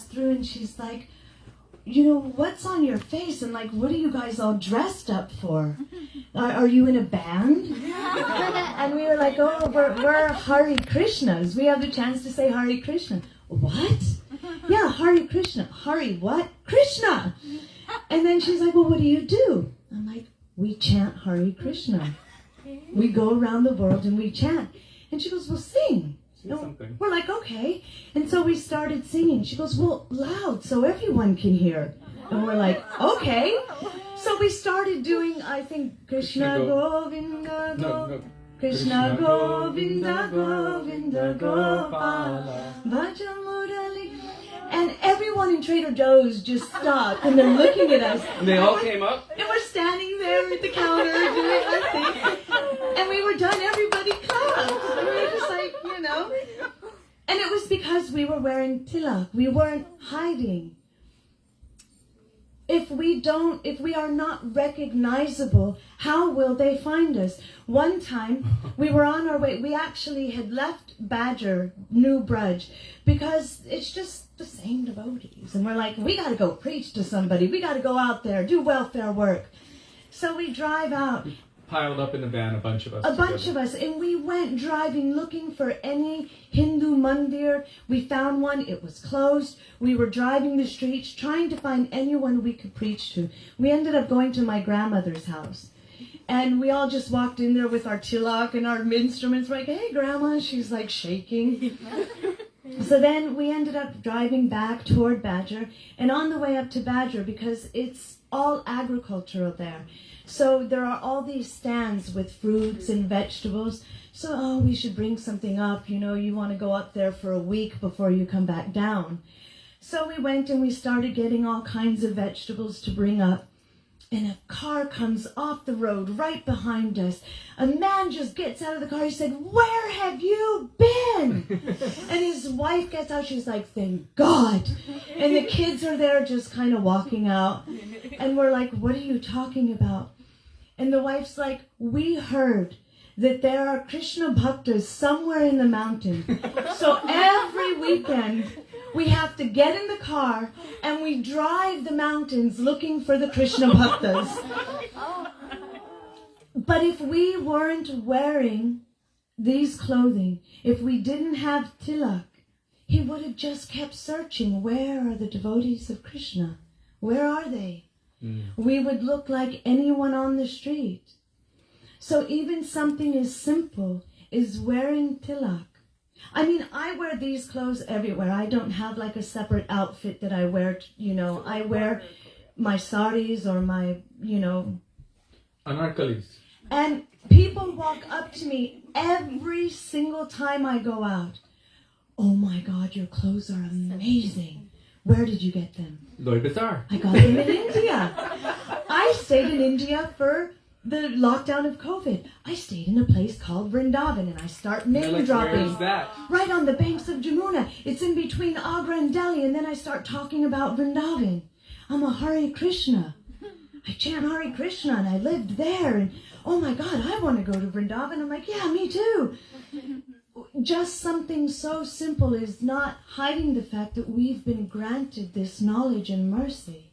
through and she's like, what's on your face? And like, what are you guys all dressed up for? Are you in a band? And we were like, oh, we're Hare Krishnas. We have the chance to say Hare Krishna. What? Yeah, Hare Krishna. Hare what? Krishna. And then she's like, well, what do you do? I'm like, we chant Hare Krishna. We go around the world and we chant. And she goes, well, sing. Something. We're like, okay. And so we started singing. She goes, well, loud so everyone can hear. And we're like, okay. So we started doing, I think, Krishna Govinda, No. Krishna Govinda, Govinda Gopala, Bhaja Murali. And everyone in Trader Joe's just stopped and they're looking at us. And they all came up? And we're standing there at the counter doing our thing. And we were done, everybody clapped. And we were just like, And it was because we were wearing tilak. We weren't hiding. If we are not recognizable, how will they find us? One time, we were on our way. We actually had left Badger, New Brudge, because it's just the same devotees. And we're like, we got to go preach to somebody. We got to go out there, do welfare work. So we drive out. Piled up in the van, a bunch of us. And we went driving looking for any Hindu mandir. We found one. It was closed. We were driving the streets trying to find anyone we could preach to. We ended up going to my grandmother's house. And we all just walked in there with our tilak and our instruments. We're like, hey, Grandma. She's like shaking. So then we ended up driving back toward Badger. And on the way up to Badger, because it's all agricultural there, so there are all these stands with fruits and vegetables. So, we should bring something up. You want to go up there for a week before you come back down. So we went and we started getting all kinds of vegetables to bring up. And a car comes off the road right behind us. A man just gets out of the car. He said, where have you been? And his wife gets out. She's like, thank God. And the kids are there just kind of walking out. And we're like, what are you talking about? And the wife's like, we heard that there are Krishna bhaktas somewhere in the mountain. So every weekend, we have to get in the car and we drive the mountains looking for the Krishna bhaktas. But if we weren't wearing these clothing, if we didn't have tilak, he would have just kept searching. Where are the devotees of Krishna? Where are they? We would look like anyone on the street. So even something as simple as wearing tilak. I mean, I wear these clothes everywhere. I don't have like a separate outfit that I wear, I wear my saris or my, Anarkalis. And people walk up to me every single time I go out. Oh my God, your clothes are amazing. Where did you get them? Louis Bazaar. I got them in India. I stayed in India for the lockdown of COVID. I stayed in a place called Vrindavan and I start name dropping. Where is that? Right on the banks of Jamuna. It's in between Agra and Delhi, and then I start talking about Vrindavan. I'm a Hare Krishna. I chant Hare Krishna and I lived there, and oh my God, I want to go to Vrindavan. I'm like, yeah, me too. Just something so simple as not hiding the fact that we've been granted this knowledge and mercy.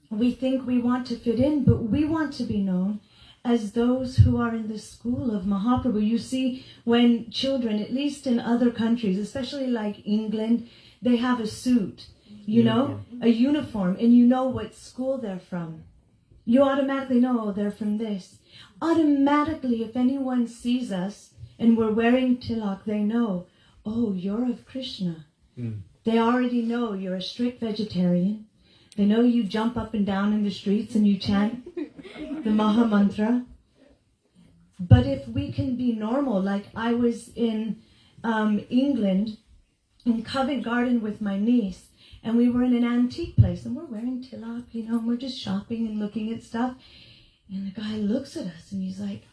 We think we want to fit in, but we want to be known as those who are in the school of Mahaprabhu. You see, when children, at least in other countries, especially like England, they have a suit, a uniform, and you know what school they're from. You automatically know, oh, they're from this. Automatically, if anyone sees us and we're wearing tilak, they know, oh, you're of Krishna. They already know you're a strict vegetarian. They know you jump up and down in the streets and you chant the Maha Mantra. But if we can be normal, like I was in England, in Covent Garden with my niece, and we were in an antique place, and we're wearing tilak, and we're just shopping and looking at stuff. And the guy looks at us and he's like,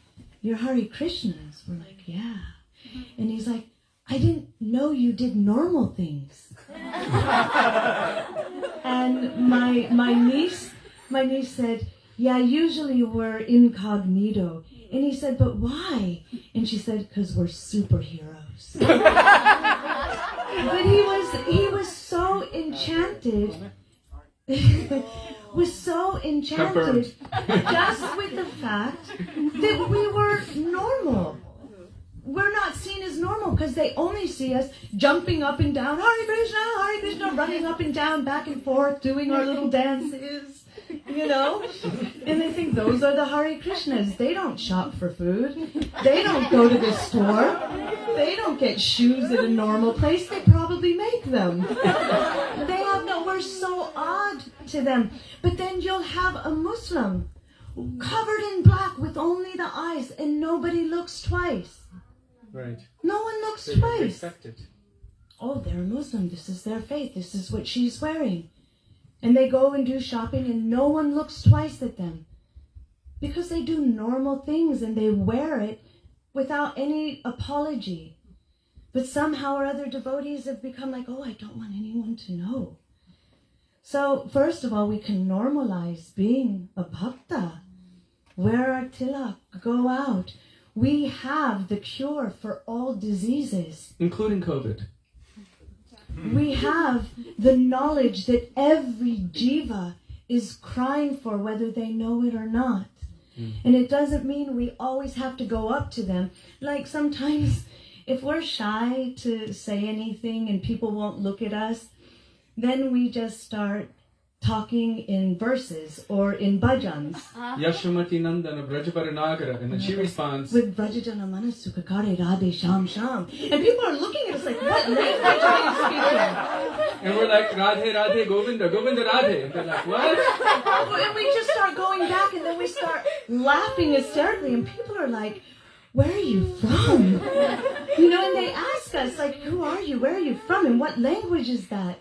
you're Hare Krishnas. We're like, yeah. And he's like, I didn't know you did normal things. And my niece said, yeah, usually we're incognito. And he said, but why? And she said, because we're superheroes. But he was enchanted, was so enchanted just with the fact that we were normal. We're not seen as normal because they only see us jumping up and down, Hare Krishna, running up and down, back and forth, doing our little dances, you know? And they think those are the Hare Krishnas. They don't shop for food. They don't go to the store. They don't get shoes at a normal place. They probably make them. We're so odd to them. But then you'll have a Muslim covered in black with only the eyes and nobody looks twice. Right. No one looks They twice. respect it. Oh, they're a Muslim. This is their faith. This is what she's wearing. And they go and do shopping and no one looks twice at them. Because they do normal things and they wear it without any apology. But somehow or other devotees have become like, oh, I don't want anyone to know. So first of all, we can normalize being a bhakta. Wear our tilak, go out. We have the cure for all diseases. Including COVID. We have the knowledge that every jiva is crying for, whether they know it or not. And it doesn't mean we always have to go up to them. Like sometimes if we're shy to say anything and people won't look at us, then we just start talking in verses or in bhajans. Yashamati Nandana Brajaparanagara. And then she responds, With Brajajana Manasuka Kare Radhe Sham Sham. And people are looking at us like, what language are you speaking? and we're like, Radhe Radhe Govinda, Govinda Radhe. And they're like, what? And we just start going back and then we start laughing hysterically and people are like, where are you from? You know, and they ask us like, who are you? Where are you from? And what language is that?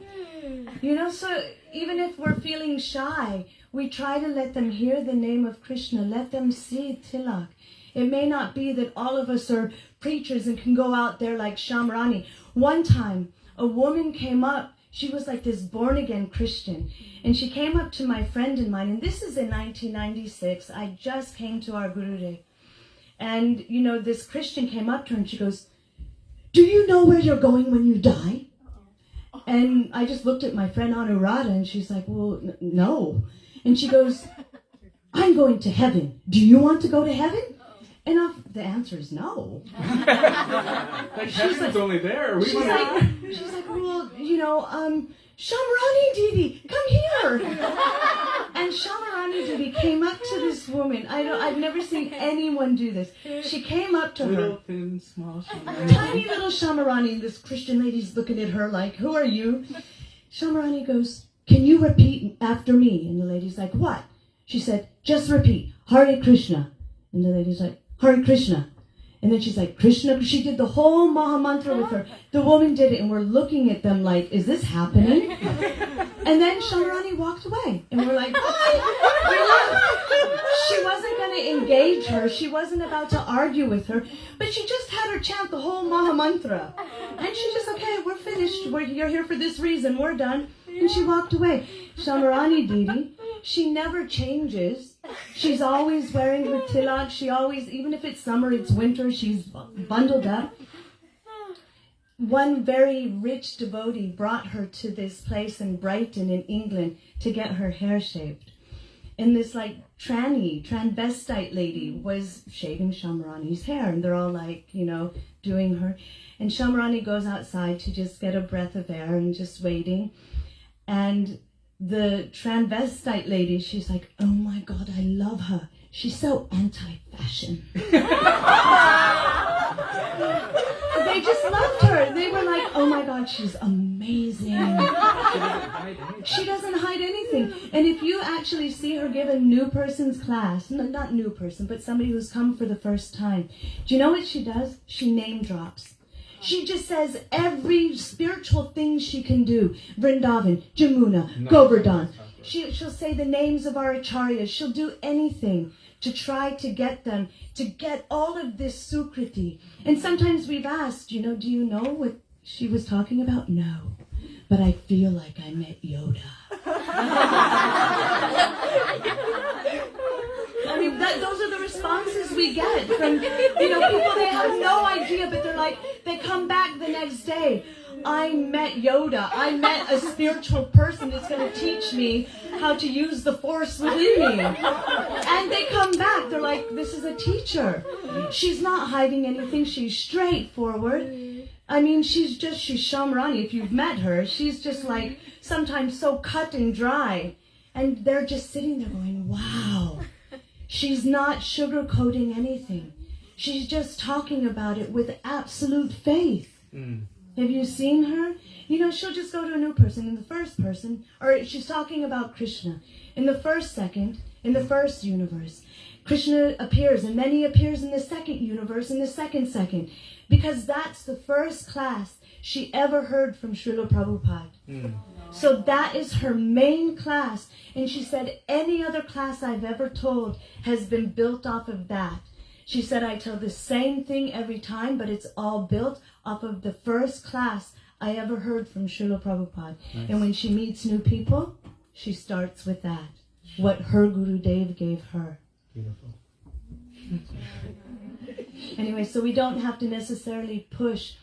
You know, so even if we're feeling shy, we try to let them hear the name of Krishna. Let them see tilak. It may not be that all of us are preachers and can go out there like Shamrani. One time, a woman came up. She was like this born-again Christian. And she came up to my friend and mine. And this is in 1996. I just came to our Gurudev. And, you know, this Christian came up to her and she goes, do you know where you're going when you die? And I just looked at my friend Anuradha and she's like, well, no. And she goes, I'm going to heaven. Do you want to go to heaven? And the answer is no. Like, heaven's only there. She's like, well, you know, Shamarani Didi, come here. And Shamarani Didi came up to this woman. I've never seen anyone do this. She came up to her. Little, thin, small Shamarani. Tiny little Shamarani, and this Christian lady's looking at her like, who are you? Shamarani goes, can you repeat after me? And the lady's like, what? She said, just repeat, Hare Krishna. And the lady's like, Hare Krishna. And then she's like, Krishna. She did the whole Maha Mantra with her. The woman did it, and we're looking at them like, is this happening? And then Shamarani walked away. And we're like, bye. We left. She wasn't going to engage her. She wasn't about to argue with her. But she just had her chant the whole Maha Mantra. And she just, okay, we're finished. You're here for this reason. We're done. And she walked away. Shamarani Didi, she never changes. She's always wearing her tilak. She always, even if it's summer, it's winter, she's bundled up. One very rich devotee brought her to this place in Brighton in England to get her hair shaved. And this like transvestite lady was shaving Shamarani's hair. And they're all like, you know, doing her. And Shamarani goes outside to just get a breath of air and just waiting. And the transvestite lady, she's like, oh my God, I love her. She's so anti-fashion. They just loved her. They were like, oh my God, she's amazing. She doesn't hide anything. And if you actually see her give a new person's class, not new person, but somebody who's come for the first time, do you know what she does? She name drops. She just says every spiritual thing she can do. Vrindavan, Jamuna, Govardhan. She'll say the names of our acharyas. She'll do anything to try to get them, to get all of this sukriti. And sometimes we've asked, you know, do you know what she was talking about? No. But I feel like I met Yoda. I mean, those are the responses we get from, you know, people. They have no idea, but they're like, they come back the next day. I met Yoda. I met a spiritual person that's going to teach me how to use the force within me. And they come back. They're like, this is a teacher. She's not hiding anything. She's straightforward. I mean, she's Shamrani. If you've met her, she's just like sometimes so cut and dry. And they're just sitting there going, wow. She's not sugarcoating anything. She's just talking about it with absolute faith. Have you seen her? You know, she'll just go to a new person in the first person, or she's talking about Krishna. In the first second, in the first universe, Krishna appears, and then he appears in the second universe, in the second second, because that's the first class she ever heard from Srila Prabhupada. So that is her main class. And she said, any other class I've ever told has been built off of that. She said, I tell the same thing every time, but it's all built off of the first class I ever heard from Srila Prabhupada. Nice. And when she meets new people, she starts with that, what her Guru Dev gave her. Beautiful. Anyway, so we don't have to necessarily push.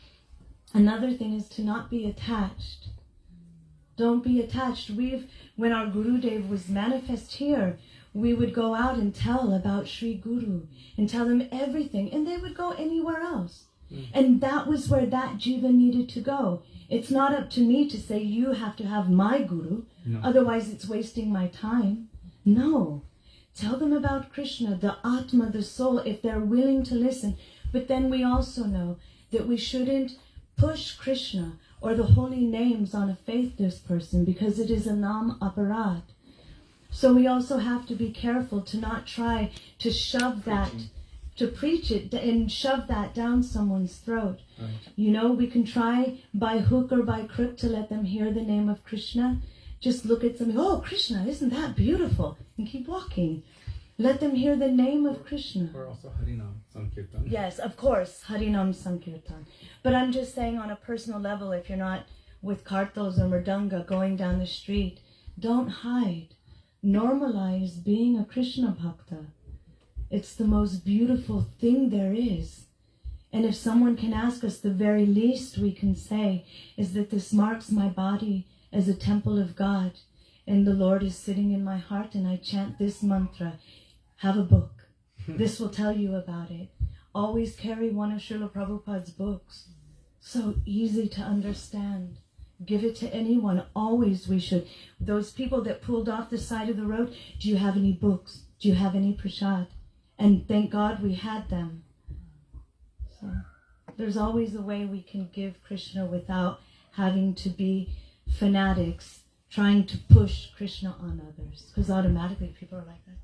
Another thing is to not be attached. Don't be attached. When our Guru Dev was manifest here, we would go out and tell about Sri Guru and tell them everything, and they would go anywhere else. And that was where that jiva needed to go. It's not up to me to say, you have to have my Guru, otherwise it's wasting my time. No. Tell them about Krishna, the Atma, the soul, if they're willing to listen. But then we also know that we shouldn't push Krishna or the holy names on a faithless person, because it is a nam aparad. So we also have to be careful to not try to shove that, to preach it and shove that down someone's throat. Right. You know, we can try by hook or by crook to let them hear the name of Krishna. Just look at something, oh, Krishna, isn't that beautiful? And keep walking. Let them hear the name of Krishna. Or also Harinam Sankirtan. Yes, of course, Harinam Sankirtan. But I'm just saying on a personal level, if you're not with kartals or mridanga going down the street, don't hide. Normalize being a Krishna Bhakta. It's the most beautiful thing there is. And if someone can ask us, the very least we can say is that this marks my body as a temple of God, and the Lord is sitting in my heart, and I chant this mantra. Have a book. This will tell you about it. Always carry one of Srila Prabhupada's books. So easy to understand. Give it to anyone. Always we should. Those people that pulled off the side of the road, do you have any books? Do you have any prasad? And thank God we had them. So there's always a way we can give Krishna without having to be fanatics, trying to push Krishna on others. Because automatically people are like, that's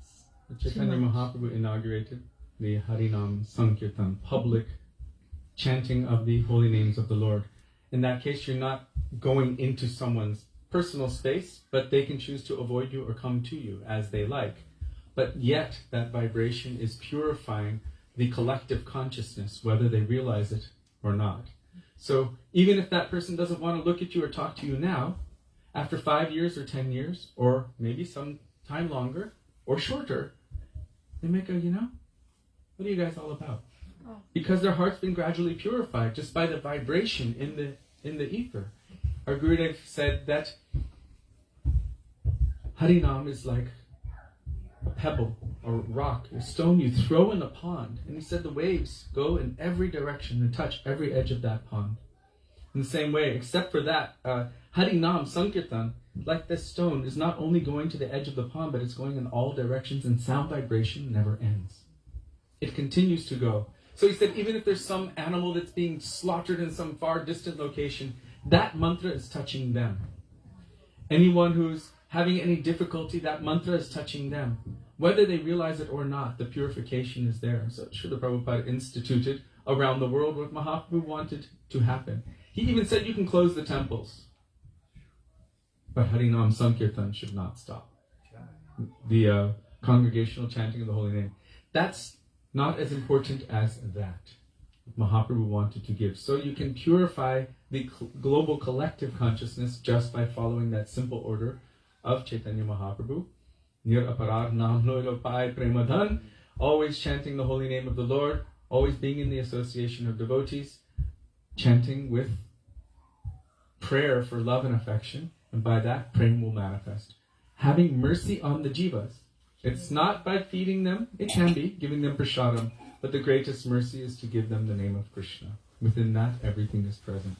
Chaitanya Mahaprabhu inaugurated the Harinam Sankirtan, public chanting of the holy names of the Lord. In that case, you're not going into someone's personal space, but they can choose to avoid you or come to you as they like. But yet, that vibration is purifying the collective consciousness, whether they realize it or not. So even if that person doesn't want to look at you or talk to you now, after 5 years or 10 years, or maybe some time longer or shorter, they may go, what are you guys all about? Because their heart's been gradually purified just by the vibration in the ether. Our Gurudev said that Harinam is like a pebble or rock, a stone you throw in a pond. And he said the waves go in every direction and touch every edge of that pond. In the same way, except for that, Harinam Sankirtan, like this stone, is not only going to the edge of the pond, but it's going in all directions, and sound vibration never ends. It continues to go. So he said, even if there's some animal that's being slaughtered in some far distant location, that mantra is touching them. Anyone who's having any difficulty, that mantra is touching them. Whether they realize it or not, the purification is there. So Srila Prabhupada instituted around the world what Mahaprabhu wanted to happen. He even said you can close the temples, but Harinam Sankirtan should not stop. The congregational chanting of the holy name. That's not as important as that. Mahaprabhu wanted to give. So you can purify the global collective consciousness just by following that simple order of Chaitanya Mahaprabhu. Nir aparar nam loilo pai premadhan. Always chanting the holy name of the Lord. Always being in the association of devotees. Chanting with prayer for love and affection, and by that, praying will manifest. Having mercy on the jivas. It's not by feeding them, it can be, giving them prasadam, but the greatest mercy is to give them the name of Krishna. Within that, everything is present.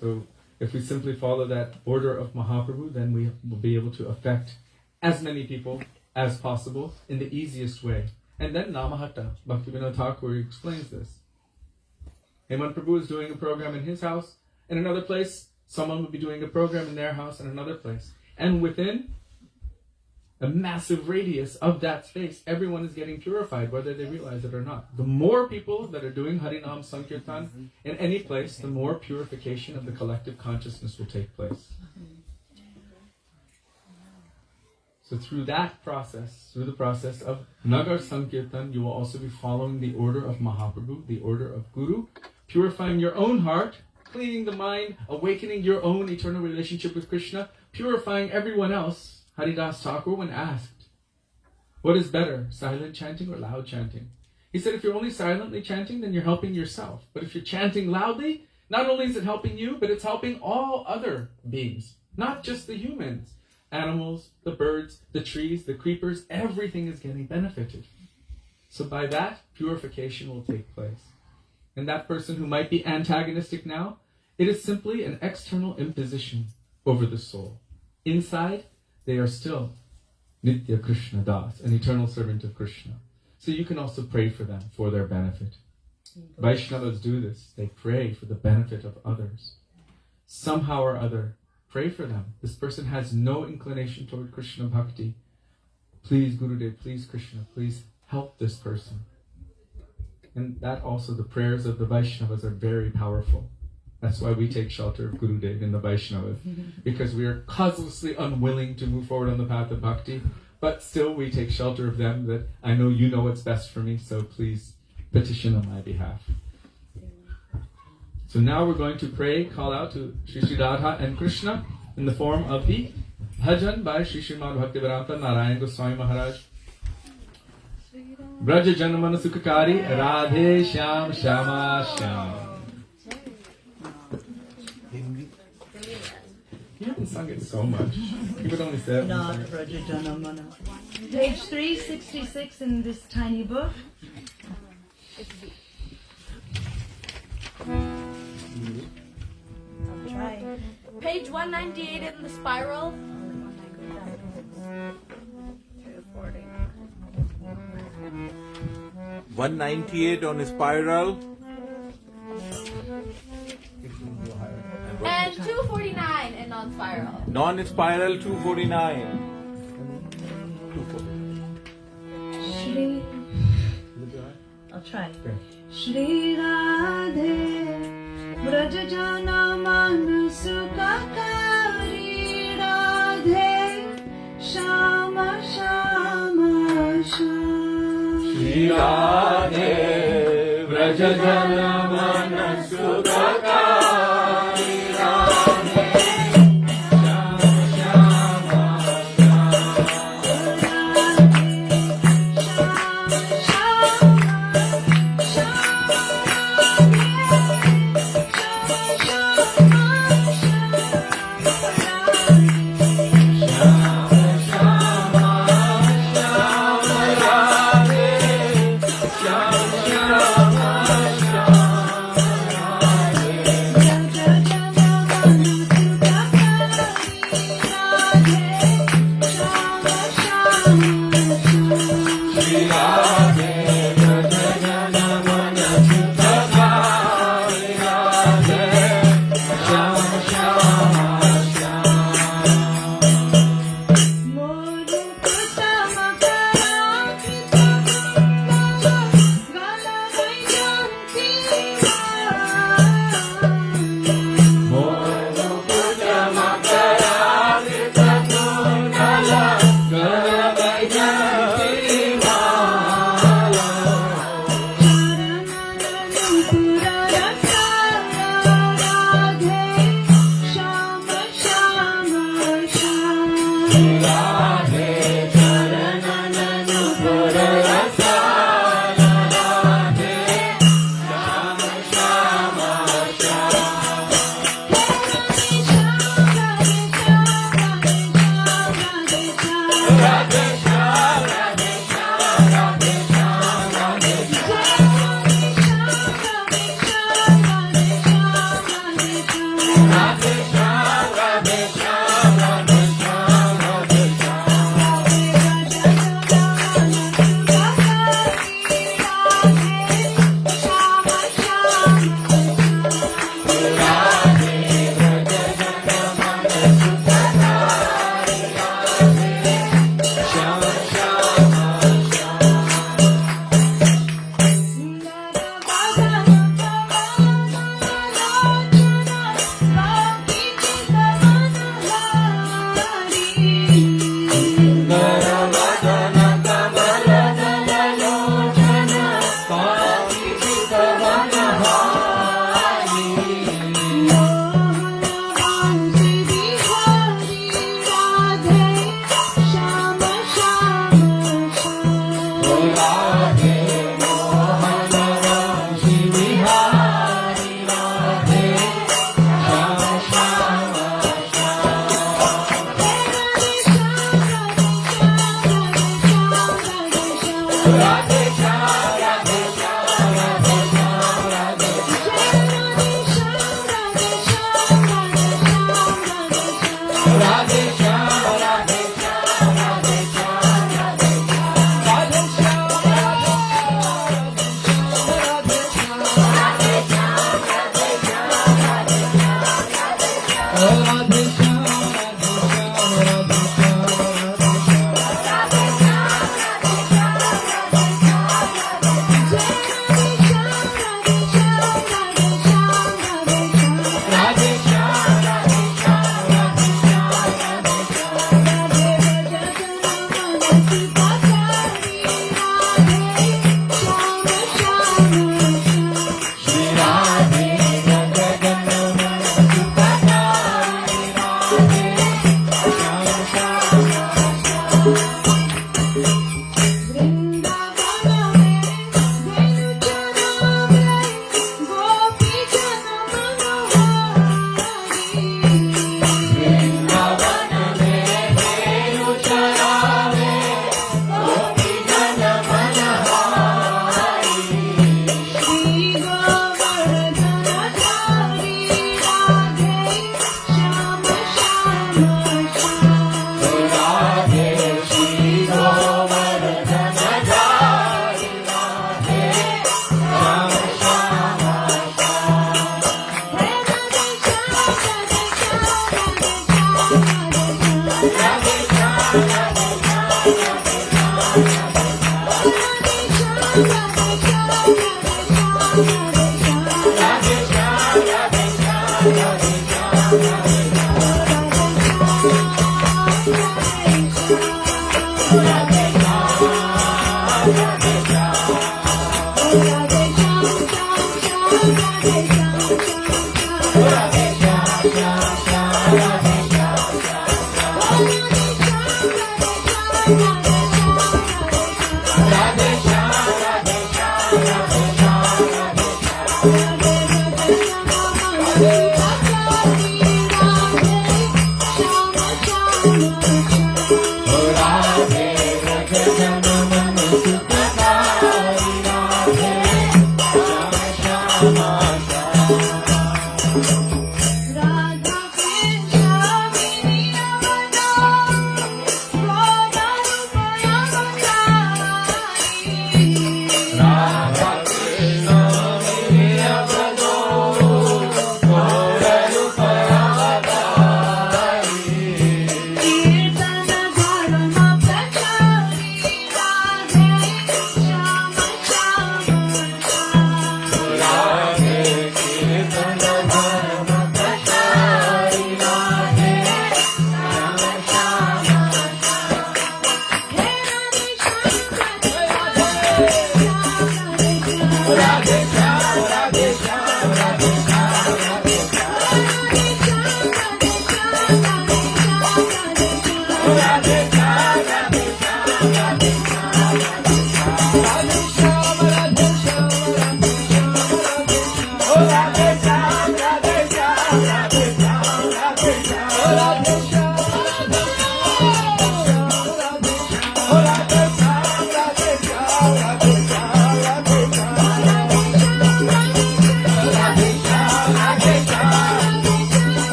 So, if we simply follow that order of Mahaprabhu, then we will be able to affect as many people as possible in the easiest way. And then Namahatta, Bhaktivinoda Thakur explains this. Hemant Prabhu is doing a program in his house. In another place, someone would be doing a program in their house in another place. And within a massive radius of that space, everyone is getting purified, whether they realize it or not. The more people that are doing Harinam Sankirtan in any place, the more purification of the collective consciousness will take place. So through that process, through the process of Nagar Sankirtan, you will also be following the order of Mahaprabhu, the order of Guru, purifying your own heart, cleaning the mind, awakening your own eternal relationship with Krishna, purifying everyone else. Haridas Thakur, when asked, what is better, silent chanting or loud chanting? He said, if you're only silently chanting, then you're helping yourself. But if you're chanting loudly, not only is it helping you, but it's helping all other beings, not just the humans. Animals, the birds, the trees, the creepers, everything is getting benefited. So by that, purification will take place. And that person who might be antagonistic now, it is simply an external imposition over the soul. Inside, they are still Nitya Krishna Das, an eternal servant of Krishna. So you can also pray for them, for their benefit. Vaishnavas do this. They pray for the benefit of others. Somehow or other, pray for them. This person has no inclination toward Krishna Bhakti. Please, Gurudev, please, Krishna, please help this person. And that also, the prayers of the Vaishnavas are very powerful. That's why we take shelter of Gurudev in the Vaishnavas, because we are causelessly unwilling to move forward on the path of bhakti, but still we take shelter of them that I know you know what's best for me, so please petition on my behalf. So now we're going to pray, call out to Shri Shri Radha and Krishna in the form of the bhajan by Shri Srimad Bhaktivedanta Narayan Goswami Maharaj. Braja Janamana Sukhakari Radhe Shyam Shama Shyam. You haven't sung it so much. You could only say it. Not Braja Janamana. Page 366 in this tiny book. I'll try. Page 198 in the spiral. 198 on spiral. And 249 in non-spiral. Non-spiral 249. Shri. I'll try. Shri Radhe Braja Janamana Sukhakari Radhe Shama Shama Shama. Shri Radhe Braja Janamana Sukhakari.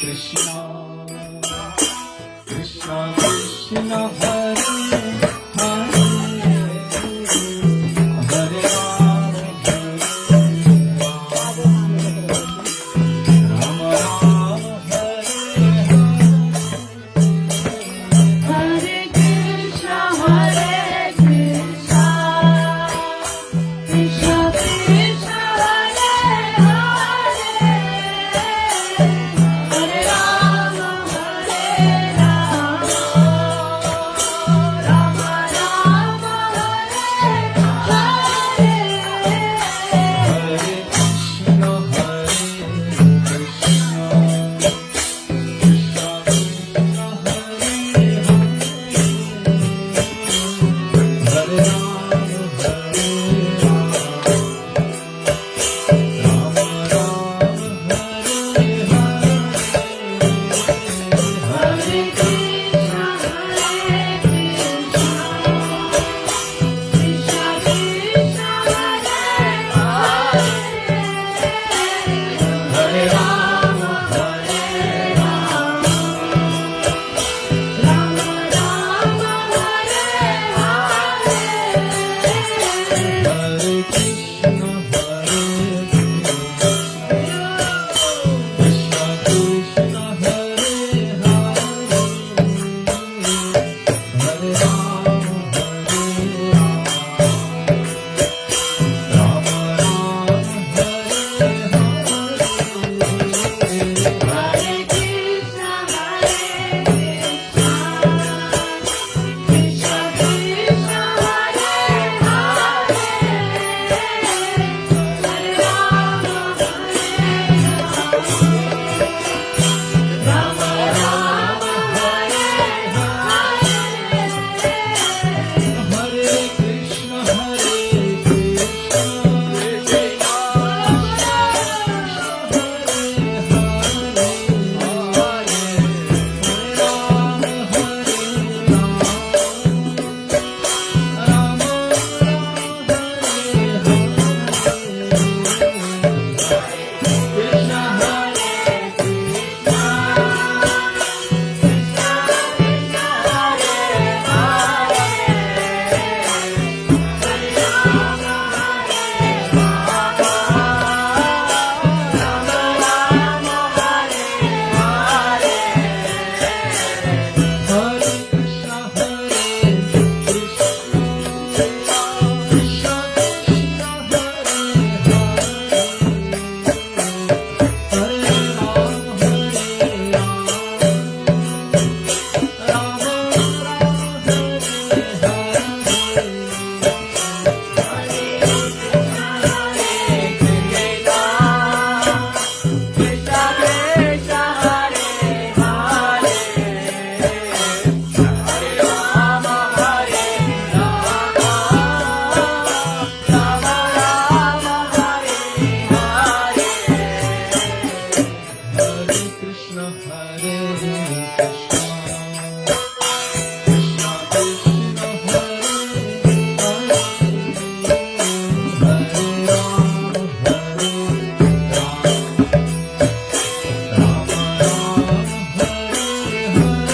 Krishna, Krishna Krishna Hare Hare, Hare Rama Hare Rama, Rama Hare Hare Krishna, Hare Krishna, Krishna Krishna, Hare Hare, Hare Rama, Hare Rama, Rama Rama,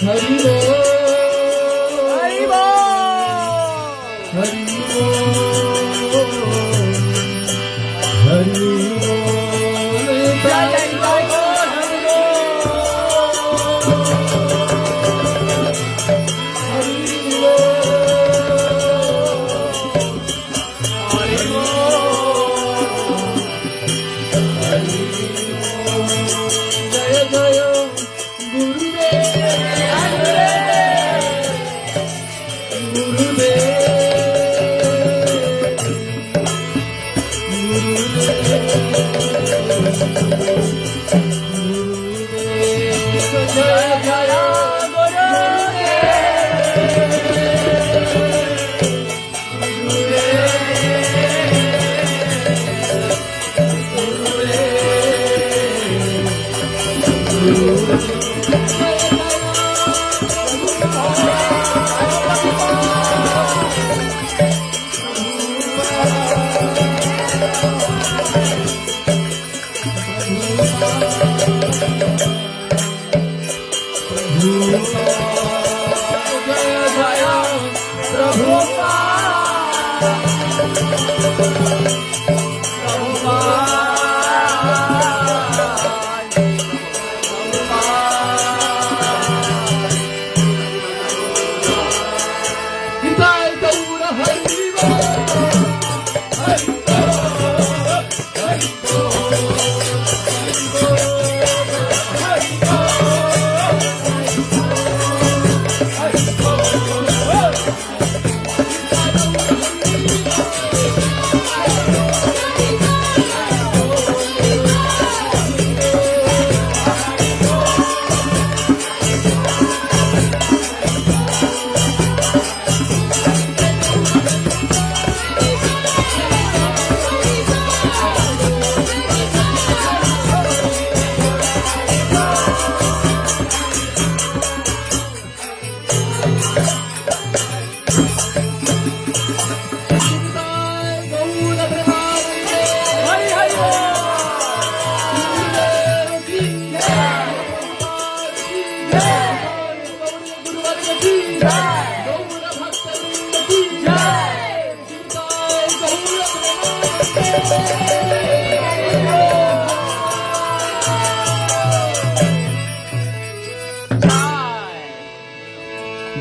Hari Bol, Hari Bol, Hari Bol, Hari Bol, Jai Jai Bol, Hari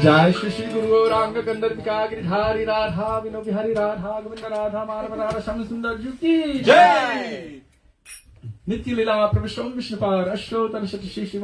Jai Shri Shri Guru Gauranga Gandharvika Giridhari Radha Vino Bihari Radha Govinda Radha Madhava Radha Sham Sundar Juki Jai Nitya Lila Prabhu Vishnu Par Ashtotan Shri Shri